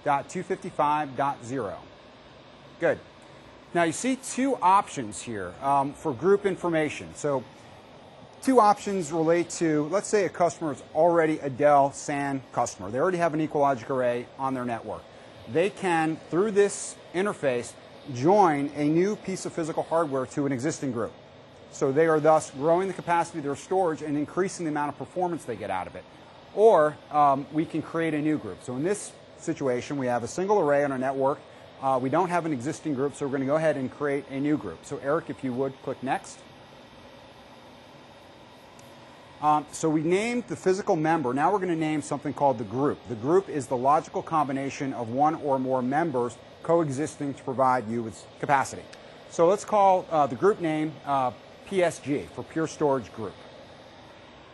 10.255.0. Good. Now you see two options here for group information. So two options relate to, let's say a customer is already a Dell SAN customer. They already have an EqualLogic array on their network. They can, through this interface, join a new piece of physical hardware to an existing group. So they are thus growing the capacity of their storage and increasing the amount of performance they get out of it. Or we can create a new group. So in this situation, we have a single array on our network. We don't have an existing group, so we're going to go ahead and create a new group. So Eric, if you would, click Next. So we named the physical member. Now we're going to name something called the group. The group is the logical combination of one or more members coexisting to provide you with capacity. So let's call the group name PSG, for Pure Storage Group.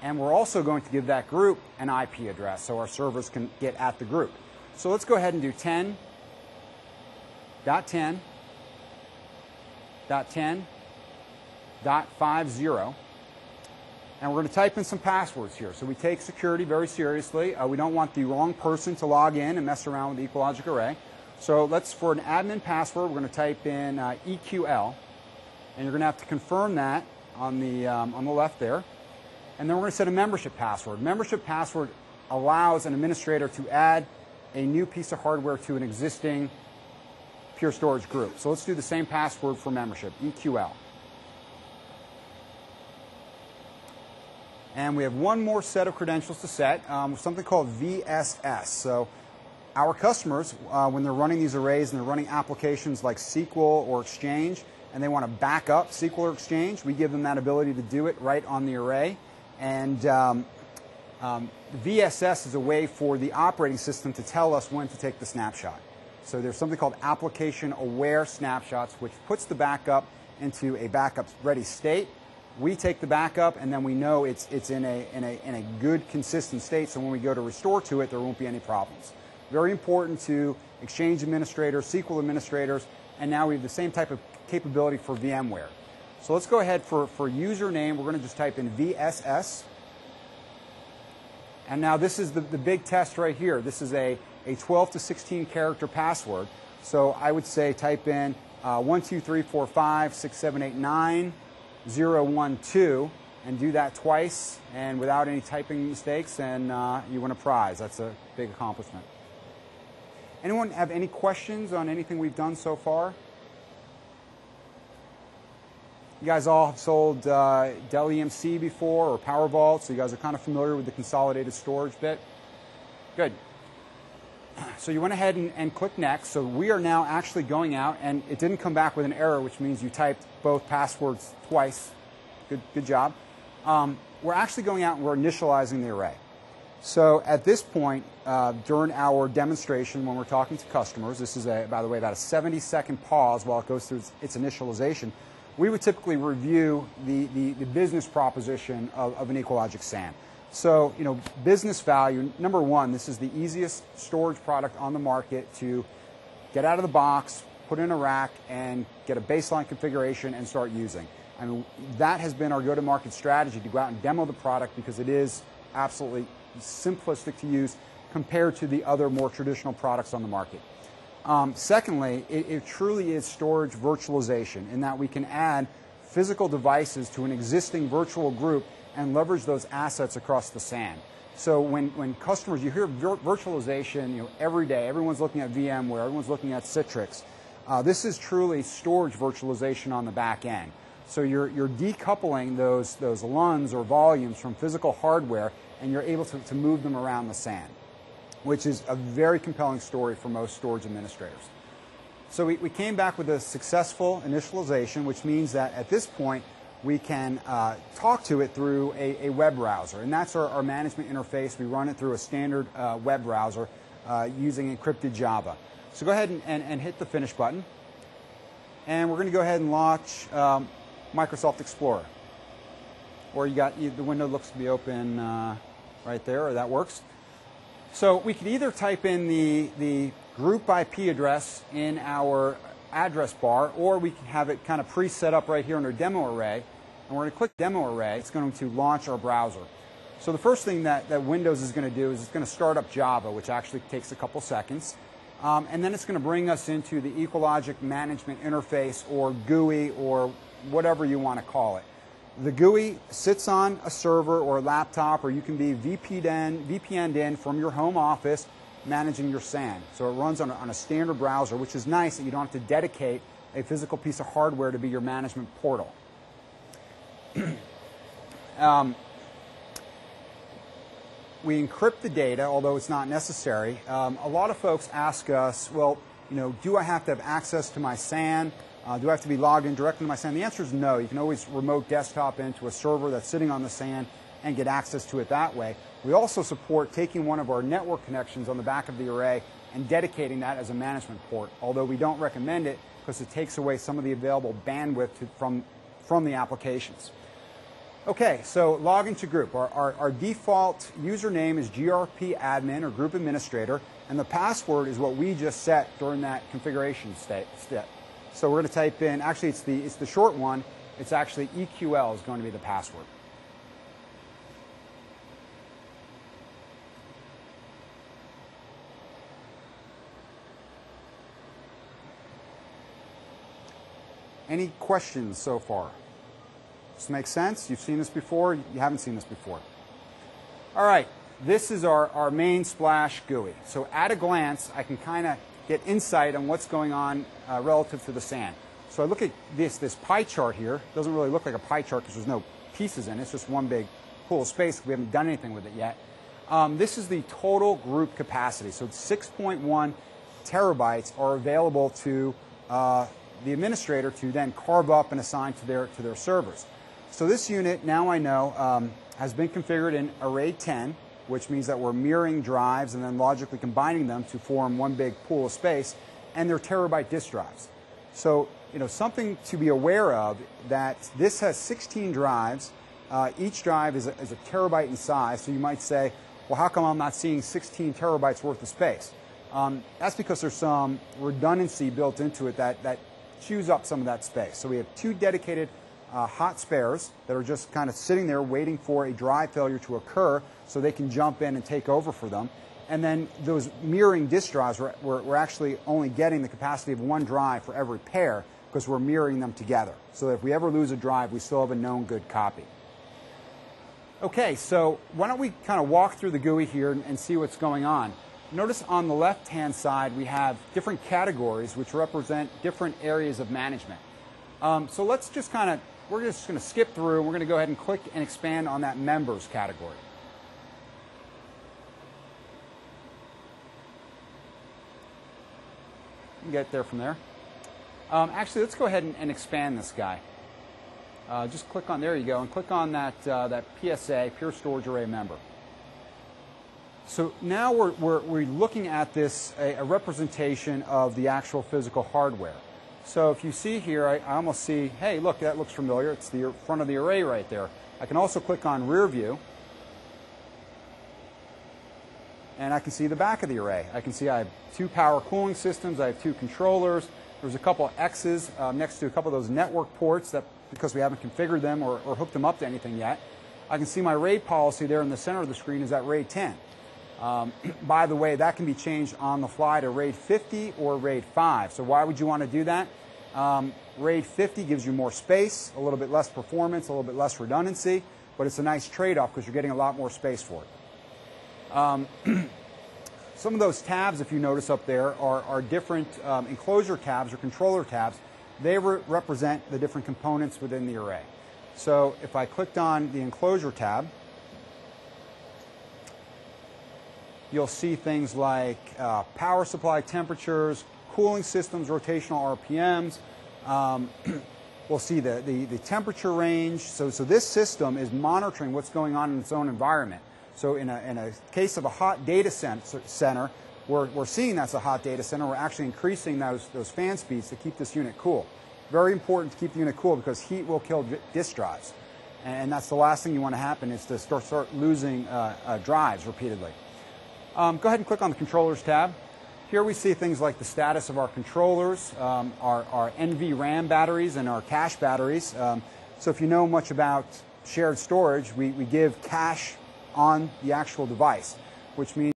And we're also going to give that group an IP address so our servers can get at the group. So let's go ahead and do 10.10.10.50. And we're going to type in some passwords here. So we take security very seriously. We don't want the wrong person to log in and mess around with the EqualLogic array. So for an admin password, we're going to type in EQL. And you're going to have to confirm that on the left there. And then we're going to set a membership password. Membership password allows an administrator to add a new piece of hardware to an existing Pure Storage group. So let's do the same password for membership, EQL. And we have one more set of credentials to set, something called VSS. So our customers, when they're running these arrays and they're running applications like SQL or Exchange, and they want to back up SQL or Exchange, we give them that ability to do it right on the array. And VSS is a way for the operating system to tell us when to take the snapshot. So there's something called application-aware snapshots, which puts the backup into a backup-ready state. We take the backup, and then we know it's in a good, consistent state, so when we go to restore to it, there won't be any problems. Very important to Exchange administrators, SQL administrators, and now we have the same type of capability for VMware. So let's go ahead for username. We're going to just type in VSS. And now this is the big test right here. This is a 12 to 16 character password. So I would say type in 123456789 and do that twice and without any typing mistakes, and you win a prize. That's a big accomplishment. Anyone have any questions on anything we've done so far? You guys all have sold Dell EMC before or PowerVault, so you guys are kind of familiar with the consolidated storage bit. Good. So you went ahead and clicked Next. So we are now actually going out, and it didn't come back with an error, which means you typed both passwords twice. Good job. We're actually going out and we're initializing the array. So at this point, during our demonstration, when we're talking to customers, this is, by the way, about a 70-second pause while it goes through its initialization. We would typically review the business proposition of an EqualLogic SAN. So, business value, number one, this is the easiest storage product on the market to get out of the box, put in a rack, and get a baseline configuration and start using. I mean, that has been our go-to-market strategy, to go out and demo the product because it is absolutely simplistic to use compared to the other more traditional products on the market. Secondly, it truly is storage virtualization in that we can add physical devices to an existing virtual group and leverage those assets across the SAN. So when customers, you hear virtualization every day, everyone's looking at VMware, everyone's looking at Citrix. This is truly storage virtualization on the back end. So you're decoupling those LUNs or volumes from physical hardware, and you're able to move them around the SAN, which is a very compelling story for most storage administrators. So we came back with a successful initialization, which means that at this point we can talk to it through a web browser, and that's our management interface. We run it through a standard web browser using encrypted Java. So go ahead and hit the Finish button, and we're going to go ahead and launch Microsoft Explorer. Or the window looks to be open right there, or that works. So we could either type in the group IP address in our address bar, or we can have it kind of pre-set up right here under Demo Array. And we're going to click Demo Array. It's going to launch our browser. So the first thing that Windows is going to do is it's going to start up Java, which actually takes a couple seconds. And then it's going to bring us into the Ecologic Management Interface, or GUI, or whatever you want to call it. The GUI sits on a server or a laptop, or you can be VPN'd in from your home office managing your SAN. So it runs on a standard browser, which is nice that you don't have to dedicate a physical piece of hardware to be your management portal. We encrypt the data, although it's not necessary. A lot of folks ask us, well, do I have to have access to my SAN? Do I have to be logged in directly to my SAN? The answer is no. You can always remote desktop into a server that's sitting on the SAN and get access to it that way. We also support taking one of our network connections on the back of the array and dedicating that as a management port, although we don't recommend it because it takes away some of the available bandwidth from the applications. Okay, so log into group. Our default username is grp admin, or group administrator, and the password is what we just set during that configuration step. So we're going to type in, actually it's the short one, it's actually EQL is going to be the password. Any questions so far? Does this make sense? You've seen this before? You haven't seen this before. All right, this is our main Splash GUI. So at a glance, I can kind of get insight on what's going on relative to the SAN. So I look at this pie chart here. It doesn't really look like a pie chart because there's no pieces in it. It's just one big pool of space. We haven't done anything with it yet. This is the total group capacity. So it's 6.1 terabytes are available to the administrator to then carve up and assign to their servers. So this unit, now I know, has been configured in array 10, which means that we're mirroring drives and then logically combining them to form one big pool of space, and they're terabyte disk drives. So, something to be aware of, that this has 16 drives. Each drive is a terabyte in size, so you might say, well, how come I'm not seeing 16 terabytes worth of space? That's because there's some redundancy built into it that chews up some of that space. So we have two dedicated hot spares that are just kind of sitting there waiting for a drive failure to occur so they can jump in and take over for them. And then those mirroring disk drives, we're actually only getting the capacity of one drive for every pair because we're mirroring them together. So that if we ever lose a drive, we still have a known good copy. Okay, so why don't we kind of walk through the GUI here and see what's going on. Notice on the left-hand side we have different categories which represent different areas of management. So let's just we're just going to skip through, and we're going to go ahead and click and expand on that members category. You can get there from there. Actually, let's go ahead and expand this guy. Just click on, there you go, and click on that PSA, Pure Storage Array Member. So now we're looking at this, a representation of the actual physical hardware. So if you see here, I almost see, hey, look, that looks familiar. It's the front of the array right there. I can also click on Rear View, and I can see the back of the array. I can see I have two power cooling systems. I have two controllers. There's a couple of X's next to a couple of those network ports that, because we haven't configured them or hooked them up to anything yet. I can see my RAID policy there in the center of the screen is at RAID 10. By the way, that can be changed on the fly to RAID 50 or RAID 5. So why would you want to do that? RAID 50 gives you more space, a little bit less performance, a little bit less redundancy, but it's a nice trade-off because you're getting a lot more space for it. Some of those tabs, if you notice up there, are different enclosure tabs or controller tabs. They represent the different components within the array. So if I clicked on the enclosure tab, you'll see things like power supply temperatures, cooling systems, rotational RPMs. We'll see the temperature range. So this system is monitoring what's going on in its own environment. So in a case of a hot data center, we're seeing that's a hot data center. We're actually increasing those fan speeds to keep this unit cool. Very important to keep the unit cool because heat will kill disk drives. And that's the last thing you want to happen, is to start losing drives repeatedly. Go ahead and click on the Controllers tab. Here we see things like the status of our controllers, our NV RAM batteries, and our cache batteries. So if you know much about shared storage, we give cache on the actual device, which means